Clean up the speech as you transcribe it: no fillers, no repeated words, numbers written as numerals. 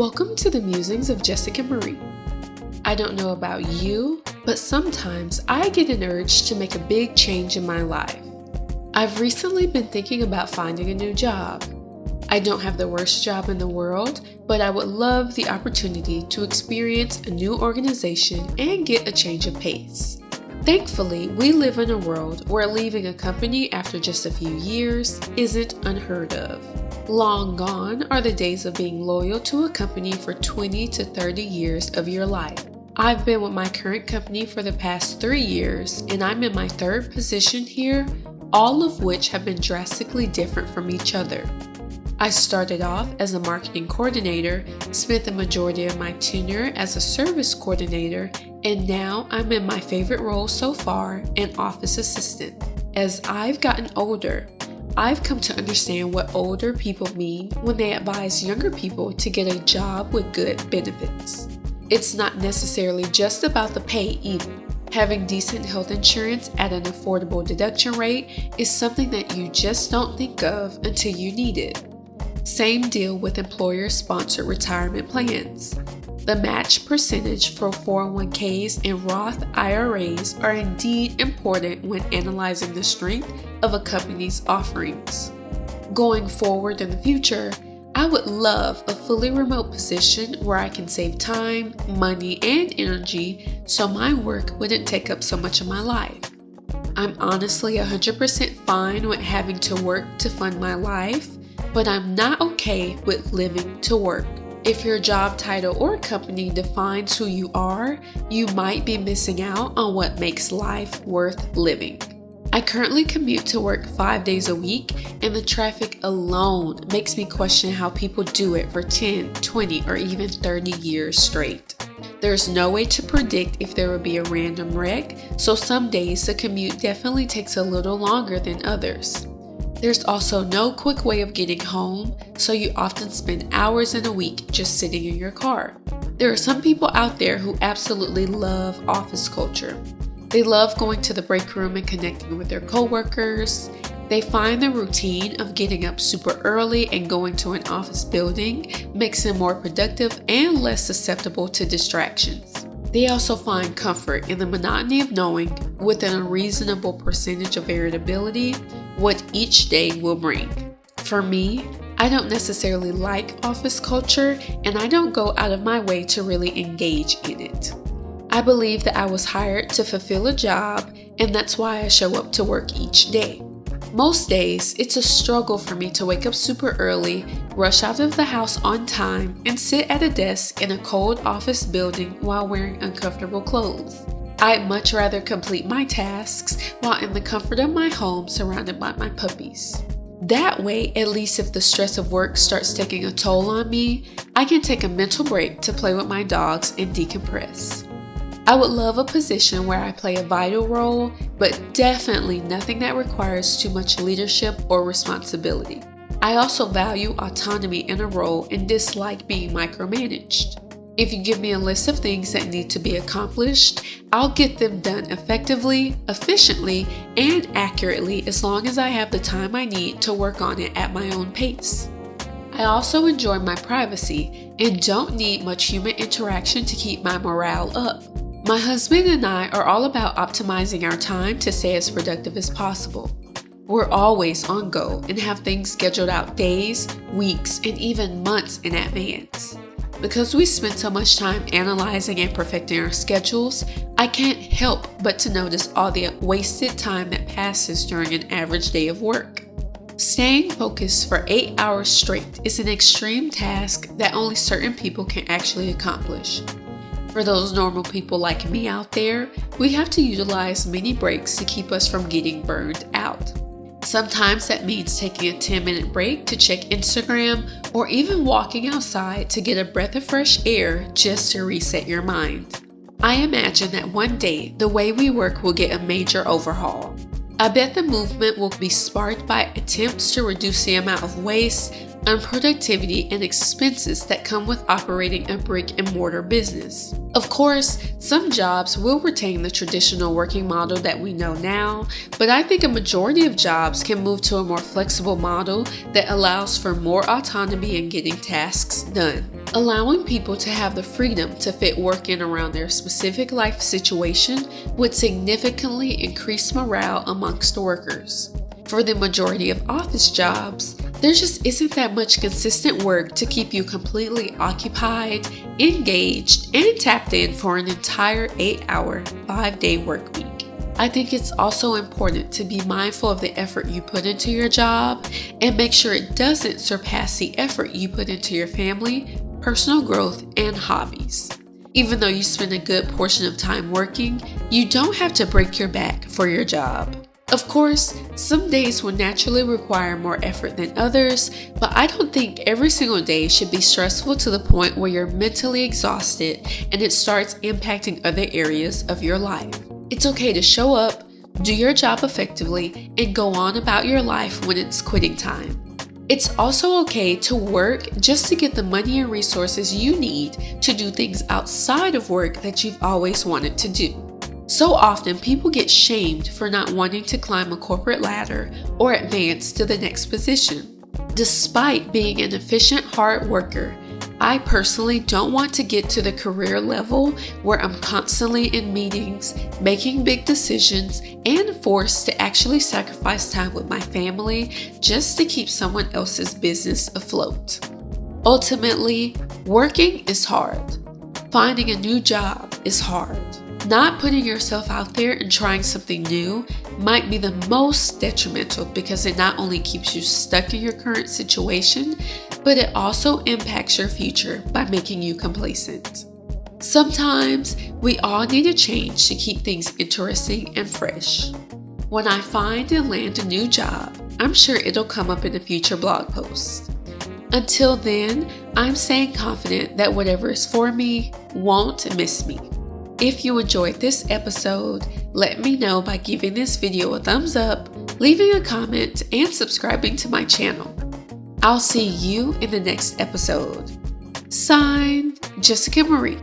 Welcome to the Musings of Jessica Marie. I don't know about you, but sometimes I get an urge to make a big change in my life. I've recently been thinking about finding a new job. I don't have the worst job in the world, but I would love the opportunity to experience a new organization and get a change of pace. Thankfully, we live in a world where leaving a company after just a few years isn't unheard of. Long gone are the days of being loyal to a company for 20 to 30 years of your life. I've been with my current company for the past 3 years, and I'm in my third position here, all of which have been drastically different from each other. I started off as a marketing coordinator, spent the majority of my tenure as a service coordinator, and now I'm in my favorite role so far, an office assistant. As I've gotten older, I've come to understand what older people mean when they advise younger people to get a job with good benefits. It's not necessarily just about the pay either. Having decent health insurance at an affordable deduction rate is something that you just don't think of until you need it. Same deal with employer-sponsored retirement plans. The match percentage for 401ks and Roth IRAs are indeed important when analyzing the strength of a company's offerings. Going forward in the future, I would love a fully remote position where I can save time, money, and energy so my work wouldn't take up so much of my life. I'm honestly 100% fine with having to work to fund my life, but I'm not okay with living to work. If your job title or company defines who you are, you might be missing out on what makes life worth living. I currently commute to work 5 days a week, and the traffic alone makes me question how people do it for 10, 20, or even 30 years straight. There's no way to predict if there will be a random wreck, so some days the commute definitely takes a little longer than others. There's also no quick way of getting home, so you often spend hours in a week just sitting in your car. There are some people out there who absolutely love office culture. They love going to the break room and connecting with their coworkers. They find the routine of getting up super early and going to an office building makes them more productive and less susceptible to distractions. They also find comfort in the monotony of knowing, within a reasonable percentage of variability, what each day will bring. For me, I don't necessarily like office culture, and I don't go out of my way to really engage in it. I believe that I was hired to fulfill a job, and that's why I show up to work each day. Most days, it's a struggle for me to wake up super early, rush out of the house on time, and sit at a desk in a cold office building while wearing uncomfortable clothes. I'd much rather complete my tasks while in the comfort of my home surrounded by my puppies. That way, at least if the stress of work starts taking a toll on me, I can take a mental break to play with my dogs and decompress. I would love a position where I play a vital role, but definitely nothing that requires too much leadership or responsibility. I also value autonomy in a role and dislike being micromanaged. If you give me a list of things that need to be accomplished, I'll get them done effectively, efficiently, and accurately as long as I have the time I need to work on it at my own pace. I also enjoy my privacy and don't need much human interaction to keep my morale up. My husband and I are all about optimizing our time to stay as productive as possible. We're always on go and have things scheduled out days, weeks, and even months in advance. Because we spend so much time analyzing and perfecting our schedules, I can't help but to notice all the wasted time that passes during an average day of work. Staying focused for 8 hours straight is an extreme task that only certain people can actually accomplish. For those normal people like me out there, we have to utilize many breaks to keep us from getting burned out. Sometimes that means taking a 10-minute break to check Instagram or even walking outside to get a breath of fresh air just to reset your mind. I imagine that one day the way we work will get a major overhaul. I bet the movement will be sparked by attempts to reduce the amount of waste, unproductivity, and expenses that come with operating a brick-and-mortar business. Of course, some jobs will retain the traditional working model that we know now, but I think a majority of jobs can move to a more flexible model that allows for more autonomy in getting tasks done. Allowing people to have the freedom to fit work in around their specific life situation would significantly increase morale amongst workers. For the majority of office jobs, there just isn't that much consistent work to keep you completely occupied, engaged, and tapped in for an entire 8-hour, 5-day work week. I think it's also important to be mindful of the effort you put into your job and make sure it doesn't surpass the effort you put into your family, personal growth, and hobbies. Even though you spend a good portion of time working, you don't have to break your back for your job. Of course, some days will naturally require more effort than others, but I don't think every single day should be stressful to the point where you're mentally exhausted and it starts impacting other areas of your life. It's okay to show up, do your job effectively, and go on about your life when it's quitting time. It's also okay to work just to get the money and resources you need to do things outside of work that you've always wanted to do. So often, people get shamed for not wanting to climb a corporate ladder or advance to the next position. Despite being an efficient hard worker, I personally don't want to get to the career level where I'm constantly in meetings, making big decisions, and forced to actually sacrifice time with my family just to keep someone else's business afloat. Ultimately, working is hard. Finding a new job is hard. Not putting yourself out there and trying something new might be the most detrimental because it not only keeps you stuck in your current situation, but it also impacts your future by making you complacent. Sometimes we all need a change to keep things interesting and fresh. When I find and land a new job, I'm sure it'll come up in a future blog post. Until then, I'm staying confident that whatever is for me won't miss me. If you enjoyed this episode, let me know by giving this video a thumbs up, leaving a comment, and subscribing to my channel. I'll see you in the next episode. Signed, Jessica Marie.